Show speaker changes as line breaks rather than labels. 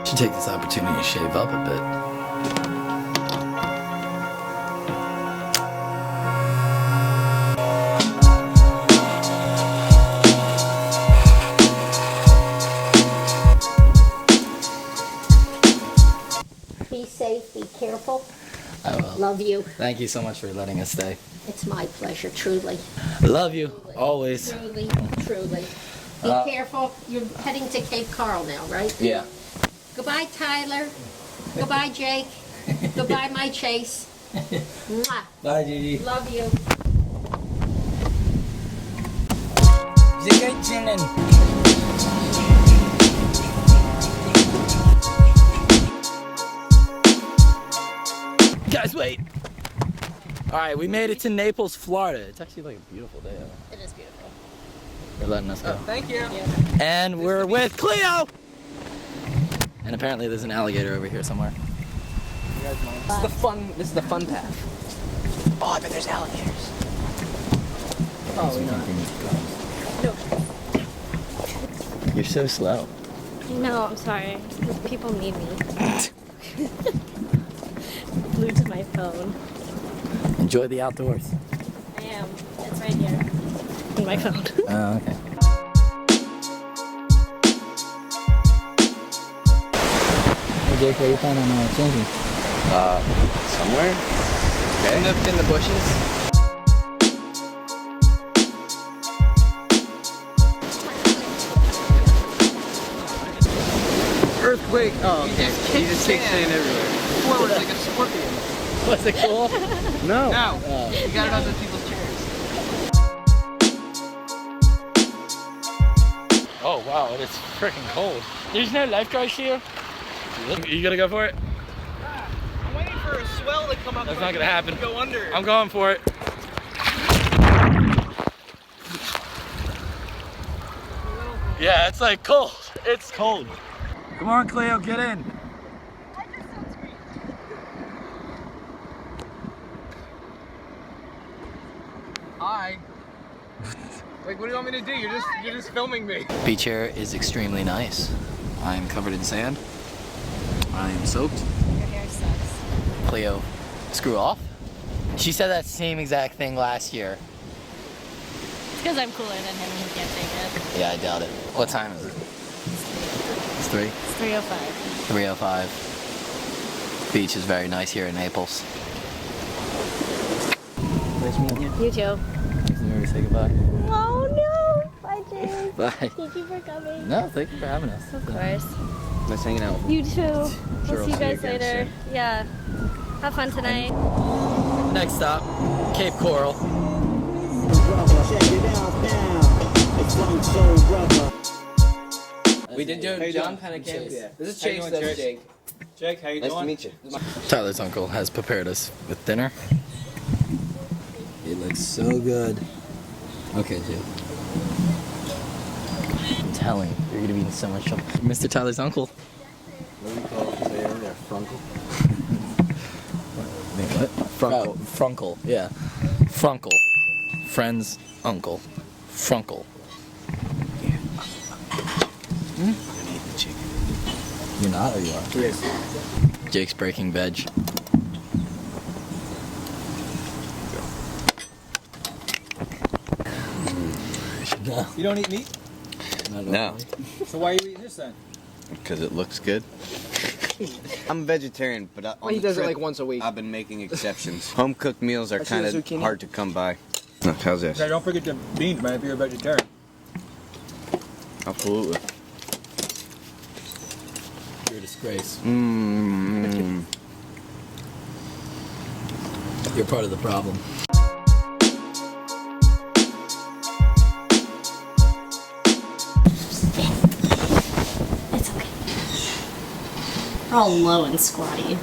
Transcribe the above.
Should take this opportunity to shave up a bit.
Be safe, be careful.
I will.
Love you.
Thank you so much for letting us stay.
It's my pleasure, truly.
Love you, always.
Truly, truly. Be careful. You're heading to Cape Coral now, right?
Yeah.
Goodbye, Tyler. Goodbye, Jake. Goodbye, my Chase. Mwah.
Bye, Gigi.
Love you.
Guys, wait. All right, we made it to Naples, Florida. It's actually like a beautiful day out.
It is beautiful.
They're letting us go.
Thank you.
And we're with Cleo! And apparently there's an alligator over here somewhere.
This is the fun path. Oh, I bet there's alligators.
Oh, no. You're so slow.
No, I'm sorry. People need me. Glued to my phone.
Enjoy the outdoors.
I am. It's right here. In my phone.
Oh, okay. Hey Jake, where you planning on changing?
Somewhere? Okay. In the bushes. Earthquake. Oh, okay. You just take sand everywhere. Forward like a scorpion.
Was it cool?
No. No. You got it on the people's chairs.
Oh wow, it is freaking cold. There's no lifeguards here. You gonna go for it?
I'm waiting for a swell to come up.
That's not gonna happen.
Go under.
I'm going for it. Yeah, it's like cold. It's cold. Come on, Cleo, get in.
Hi. Like, what do you want me to do? You're just filming me.
Beach here is extremely nice. I am covered in sand. I am soaked.
Your hair sucks.
Cleo, screw off. She said that same exact thing last year.
It's because I'm cooler than him and he can't take it.
Yeah, I doubt it. What time is it? It's 3?
It's 3:05.
3:05. Beach is very nice here in Naples. Nice meeting you.
You too.
Can say goodbye?
Oh no! Bye, James.
Bye.
Thank you for coming.
No, thank you for having us.
Of course.
Nice hanging out.
You too.
Sure,
We'll see you guys later. Yeah. Have fun tonight.
Next stop, Cape Coral.
We did John Pennekamp. Yeah. This is Chase. That's Jake.
Jake, how you
Nice
doing?
to meet you.
Tyler's uncle has prepared us with dinner. It looks so good. Okay, Jake. I'm telling you, you're gonna be in so much trouble. Mr. Tyler's uncle.
What do you call it? Say it in there, Frunkle?
Wait, what? Frunkle. Oh, Frunkle, yeah. Frunkle. Friend's uncle. Frunkle.
I'm gonna eat the chicken.
You're not, or you are?
Yes.
Jake's breaking veg. No.
You don't eat meat?
No.
So why are you eating this then?
Because it looks good. I'm a vegetarian, but on
He
the
does it
trip,
like once a week.
I've been making exceptions. Home cooked meals are
I see the
kind of
zucchini.
hard to come by. Look, how's this?
Okay, don't forget the beans, man, if you're a vegetarian.
Absolutely.
You're a disgrace.
Mmm.
You're part of the problem.
It's okay. We're all low and squatty.